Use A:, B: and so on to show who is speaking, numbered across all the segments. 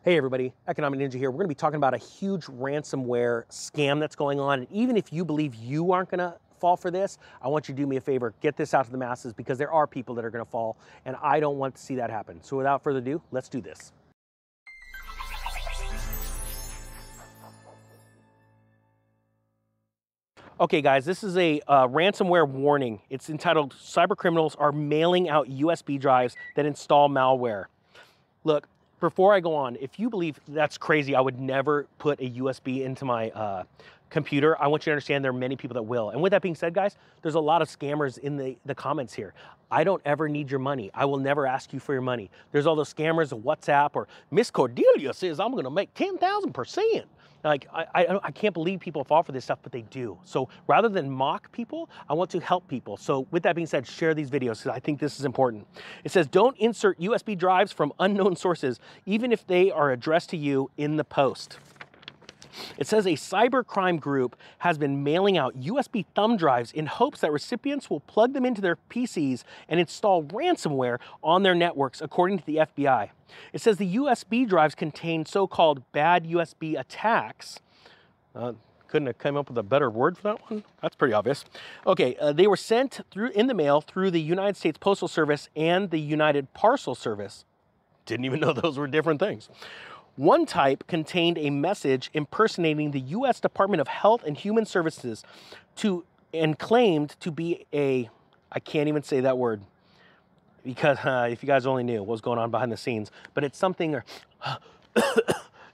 A: Hey everybody, Economic Ninja here. We're going to be talking about a huge ransomware scam that's going on. And even if you believe you aren't going to fall for this, I want you to do me a favor, get this out to the masses because there are people that are going to fall and I don't want to see that happen. So without further ado, let's do this. Okay guys, this is a ransomware warning. It's entitled Cybercriminals Are Mailing Out USB Drives That Install Malware. Look, before I go on, if you believe that's crazy, I would never put a USB into my computer. I want you to understand there are many people that will. And with that being said, guys, there's a lot of scammers in the comments here. I don't ever need your money. I will never ask you for your money. There's all those scammers of WhatsApp or Miss Cordelia says I'm gonna make 10,000%. Like, I can't believe people fall for this stuff, but they do. So rather than mock people, I want to help people. So with that being said, share these videos because I think this is important. It says, don't insert USB drives from unknown sources, even if they are addressed to you in the post. It says a cybercrime group has been mailing out USB thumb drives in hopes that recipients will plug them into their PCs and install ransomware on their networks, according to the FBI. It says the USB drives contain so-called bad USB attacks. Couldn't have come up with a better word for that one? That's pretty obvious. Okay, they were sent in the mail through the United States Postal Service and the United Parcel Service. Didn't even know those were different things. One type contained a message impersonating the U.S. Department of Health and Human Services and claimed to be I can't even say that word because if you guys only knew what was going on behind the scenes, but it's something,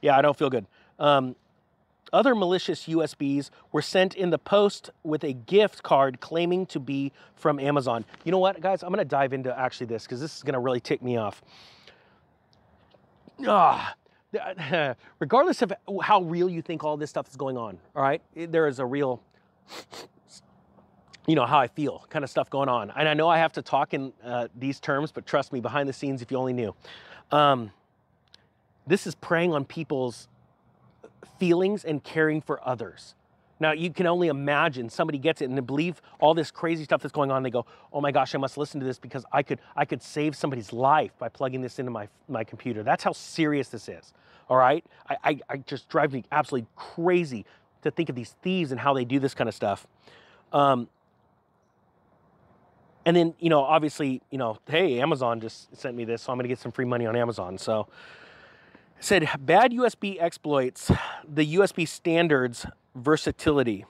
A: yeah, I don't feel good. Other malicious USBs were sent in the post with a gift card claiming to be from Amazon. You know what, guys? I'm going to dive into actually this because this is going to really tick me off. Regardless of how real you think all this stuff is going on, all right, there is a real, you know, how I feel kind of stuff going on. And I know I have to talk in these terms, but trust me, behind the scenes, if you only knew, this is preying on people's feelings and caring for others. Now, you can only imagine somebody gets it and they believe all this crazy stuff that's going on. They go, oh my gosh, I must listen to this because I could save somebody's life by plugging this into my computer. That's how serious this is, all right? I just drives me absolutely crazy to think of these thieves and how they do this kind of stuff. And then, you know, obviously, you know, hey, Amazon just sent me this, so I'm gonna get some free money on Amazon. So it said, bad USB exploits the USB standards versatility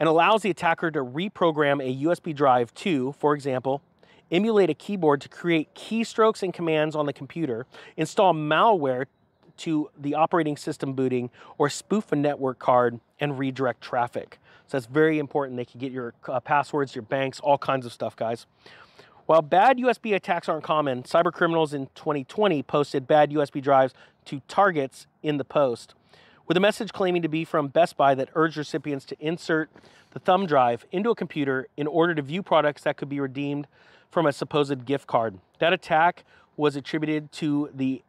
A: and allows the attacker to reprogram a USB drive to, for example, emulate a keyboard to create keystrokes and commands on the computer, install malware to the operating system booting, or spoof a network card and redirect traffic. So that's very important. They can get your passwords, your banks, all kinds of stuff, guys. While bad USB attacks aren't common, cybercriminals in 2020 posted bad USB drives to targets in the post, with a message claiming to be from Best Buy that urged recipients to insert the thumb drive into a computer in order to view products that could be redeemed from a supposed gift card. That attack was attributed to the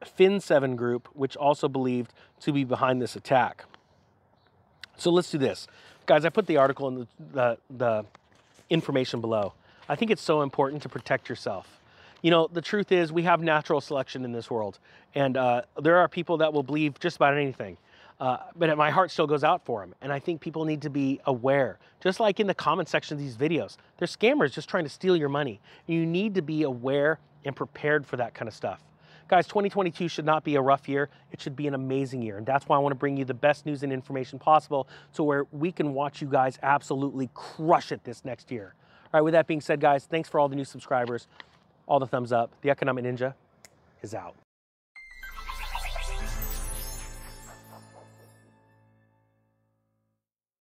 A: Fin7 group, which also believed to be behind this attack. So let's do this. Guys, I put the article in the information below. I think it's so important to protect yourself. You know, the truth is we have natural selection in this world, and there are people that will believe just about anything. But my heart still goes out for them. And I think people need to be aware, just like in the comment section of these videos, there's scammers just trying to steal your money. You need to be aware and prepared for that kind of stuff. Guys, 2022 should not be a rough year. It should be an amazing year. And that's why I want to bring you the best news and information possible so where we can watch you guys absolutely crush it this next year. All right, with that being said, guys, thanks for all the new subscribers, all the thumbs up. The Economic Ninja is out.